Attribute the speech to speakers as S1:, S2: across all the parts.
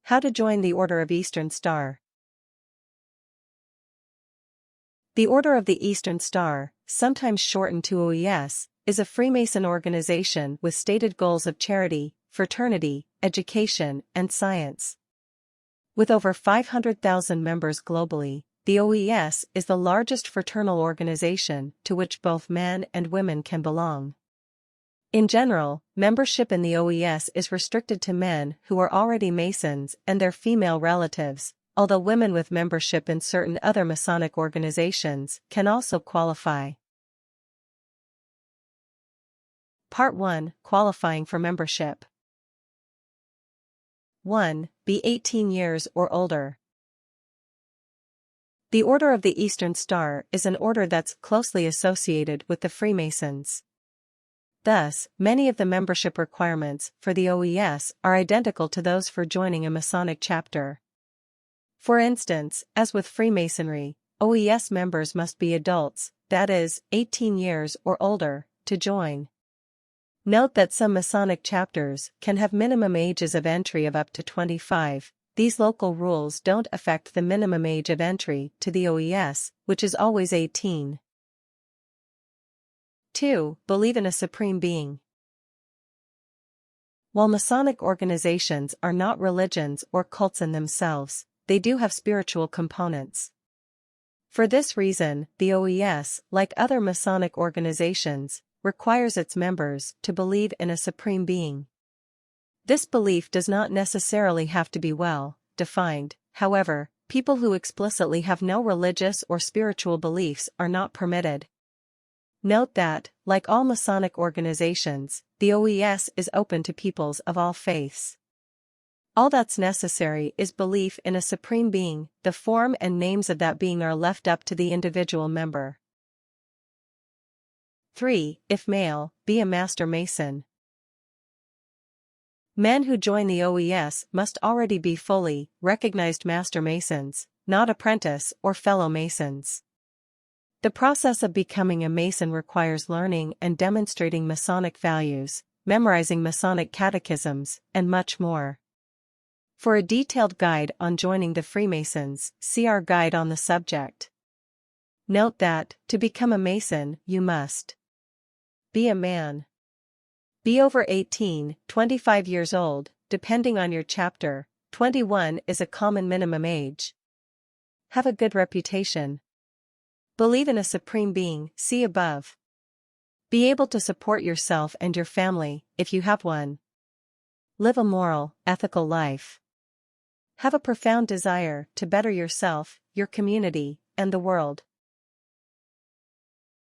S1: How to join the Order of Eastern Star. The Order of the Eastern Star, sometimes shortened to OES, is a Freemason organization with stated goals of charity, fraternity, education, and science. With over 500,000 members globally, the OES is the largest fraternal organization to which both men and women can belong. In general, membership in the OES is restricted to men who are already Masons and their female relatives, although women with membership in certain other Masonic organizations can also qualify. Part 1: Qualifying for membership. 1. Be 18 years or older. The Order of the Eastern Star is an order that's closely associated with the Freemasons. Thus, many of the membership requirements for the OES are identical to those for joining a Masonic chapter. For instance, as with Freemasonry, OES members must be adults, that is, 18 years or older, to join. Note that some Masonic chapters can have minimum ages of entry of up to 25. These local rules don't affect the minimum age of entry to the OES, which is always 18. 2. Believe in a supreme being. While Masonic organizations are not religions or cults in themselves, they do have spiritual components. For this reason, the OES, like other Masonic organizations, requires its members to believe in a supreme being. This belief does not necessarily have to be well defined. However, people who explicitly have no religious or spiritual beliefs are not permitted. Note that, like all Masonic organizations, the OES is open to peoples of all faiths. All that's necessary is belief in a supreme being. The form and names of that being are left up to the individual member. 3. If male, be a Master Mason. Men who join the OES must already be fully recognized Master Masons, not apprentice or fellow Masons. The process of becoming a Mason requires learning and demonstrating Masonic values, memorizing Masonic catechisms, and much more. For a detailed guide on joining the Freemasons, see our guide on the subject. Note that, to become a Mason, you must be a man. Be over 18, 25 years old, depending on your chapter. 21 is a common minimum age. Have a good reputation. Believe in a supreme being, see above. Be able to support yourself and your family, if you have one. Live a moral, ethical life. Have a profound desire to better yourself, your community, and the world.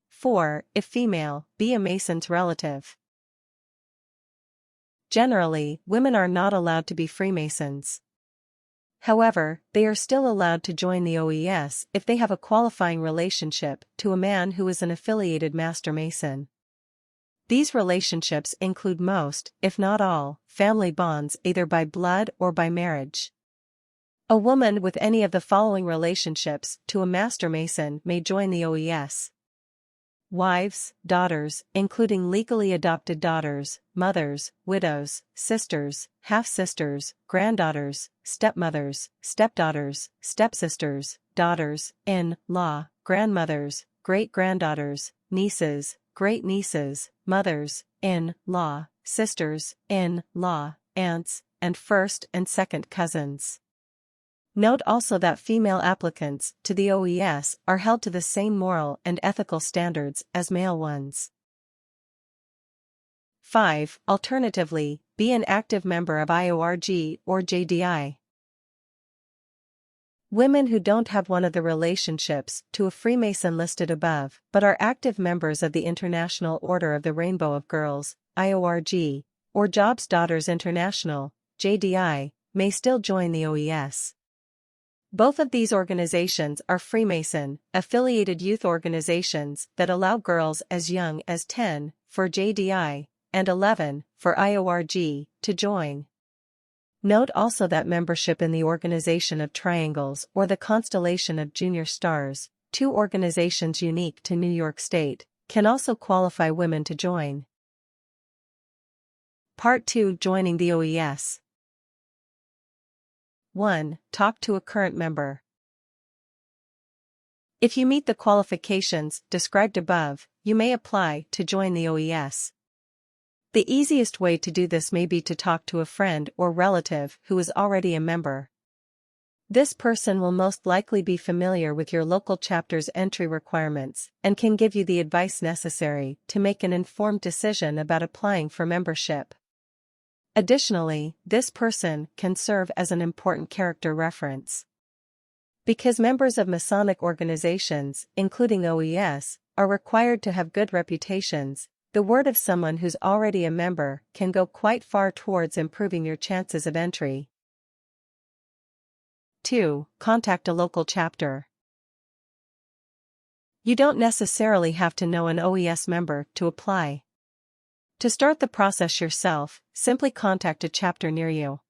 S1: 4. If female, be a Mason's relative. Generally, women are not allowed to be Freemasons. However, they are still allowed to join the OES if they have a qualifying relationship to a man who is an affiliated Master Mason. These relationships include most, if not all, family bonds either by blood or by marriage. A woman with any of the following relationships to a Master Mason may join the OES. Wives, daughters, including legally adopted daughters, mothers, widows, sisters, half-sisters, granddaughters, stepmothers, stepdaughters, stepsisters, daughters-in-law, grandmothers, great-granddaughters, nieces, great-nieces, mothers-in-law, sisters-in-law, aunts, and first and second cousins. Note also that female applicants to the OES are held to the same moral and ethical standards as male ones. 5. Alternatively, be an active member of IORG or JDI. Women who don't have one of the relationships to a Freemason listed above but are active members of the International Order of the Rainbow of Girls, IORG, or Jobs Daughters International, JDI, may still join the OES. Both of these organizations are Freemason, affiliated youth organizations that allow girls as young as 10, for JDI, and 11, for IORG, to join. Note also that membership in the Organization of Triangles or the Constellation of Junior Stars, two organizations unique to New York State, can also qualify women to join. Part 2: Joining the OES. 1. Talk to a current member. If you meet the qualifications described above, you may apply to join the OES. The easiest way to do this may be to talk to a friend or relative who is already a member. This person will most likely be familiar with your local chapter's entry requirements and can give you the advice necessary to make an informed decision about applying for membership. Additionally, this person can serve as an important character reference. Because members of Masonic organizations, including OES, are required to have good reputations, the word of someone who's already a member can go quite far towards improving your chances of entry. 2. Contact a local chapter. You don't necessarily have to know an OES member to apply. To start the process yourself, simply contact a chapter near you.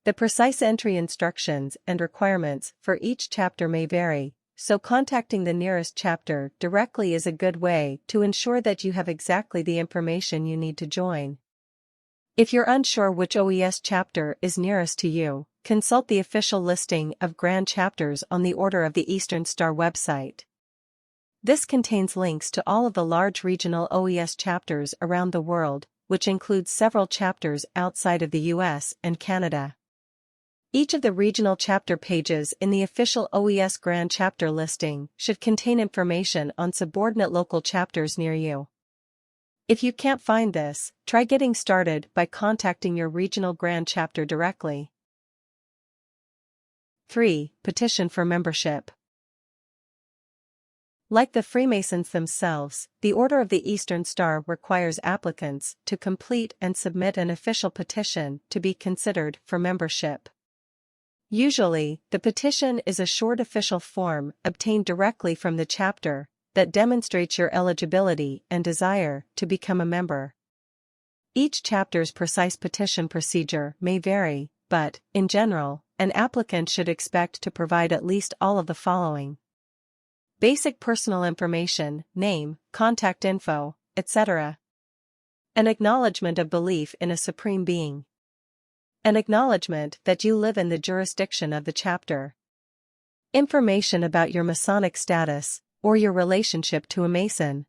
S1: The precise entry instructions and requirements for each chapter may vary, so contacting the nearest chapter directly is a good way to ensure that you have exactly the information you need to join. If you're unsure which OES chapter is nearest to you, consult the official listing of grand chapters on the Order of the Eastern Star website. This contains links to all of the large regional OES chapters around the world, which includes several chapters outside of the US and Canada. Each of the regional chapter pages in the official OES Grand Chapter listing should contain information on subordinate local chapters near you. If you can't find this, try getting started by contacting your regional Grand Chapter directly. 3. Petition for membership. Like the Freemasons themselves, the Order of the Eastern Star requires applicants to complete and submit an official petition to be considered for membership. Usually, the petition is a short official form obtained directly from the chapter that demonstrates your eligibility and desire to become a member. Each chapter's precise petition procedure may vary, but, in general, an applicant should expect to provide at least all of the following: basic personal information, name, contact info, etc. An acknowledgement of belief in a supreme being. An acknowledgement that you live in the jurisdiction of the chapter. Information about your Masonic status, or your relationship to a Mason.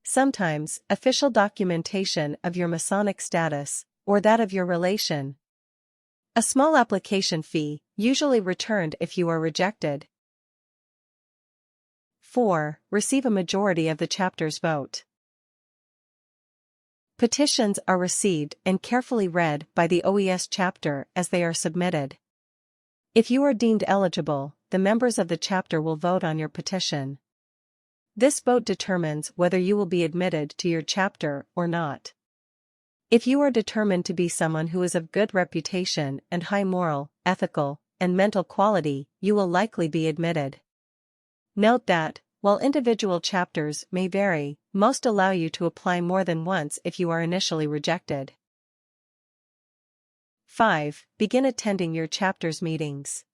S1: Sometimes, official documentation of your Masonic status, or that of your relation. A small application fee, usually returned if you are rejected. 4. Receive a majority of the chapter's vote. Petitions are received and carefully read by the OES chapter as they are submitted. If you are deemed eligible, the members of the chapter will vote on your petition. This vote determines whether you will be admitted to your chapter or not. If you are determined to be someone who is of good reputation and high moral, ethical, and mental quality, you will likely be admitted. Note that, while individual chapters may vary, most allow you to apply more than once if you are initially rejected. 5. Begin attending your chapter's meetings.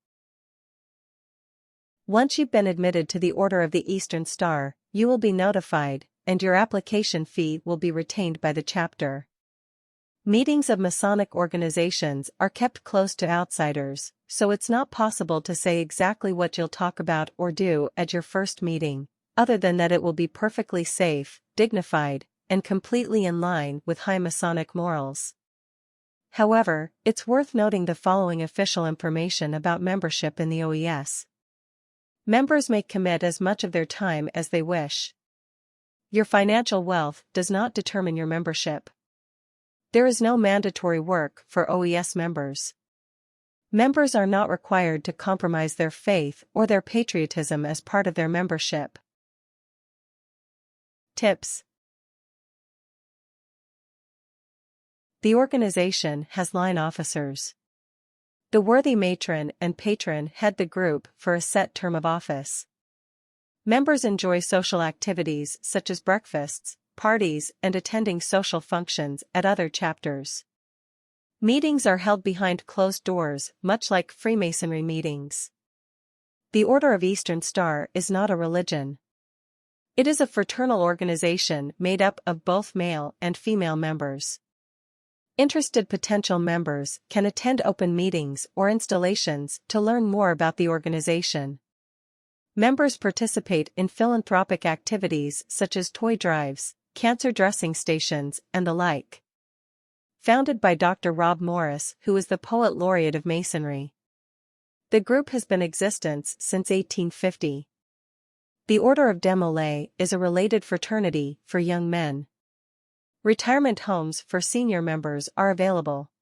S1: Once you've been admitted to the Order of the Eastern Star, you will be notified, and your application fee will be retained by the chapter. Meetings of Masonic organizations are kept close to outsiders, so it's not possible to say exactly what you'll talk about or do at your first meeting, other than that it will be perfectly safe, dignified, and completely in line with high Masonic morals. However, it's worth noting the following official information about membership in the OES. Members may commit as much of their time as they wish. Your financial wealth does not determine your membership. There is no mandatory work for OES members. Members are not required to compromise their faith or their patriotism as part of their membership. Tips. The organization has line officers. The worthy matron and patron head the group for a set term of office. Members enjoy social activities such as breakfasts, parties, and attending social functions at other chapters. Meetings are held behind closed doors, much like Freemasonry meetings. The Order of Eastern Star is not a religion. It is a fraternal organization made up of both male and female members. Interested potential members can attend open meetings or installations to learn more about the organization. Members participate in philanthropic activities such as toy drives, cancer dressing stations, and the like. Founded by Dr. Rob Morris, who is the Poet Laureate of Masonry. The group has been in existence since 1850. The Order of Demolay is a related fraternity for young men. Retirement homes for senior members are available.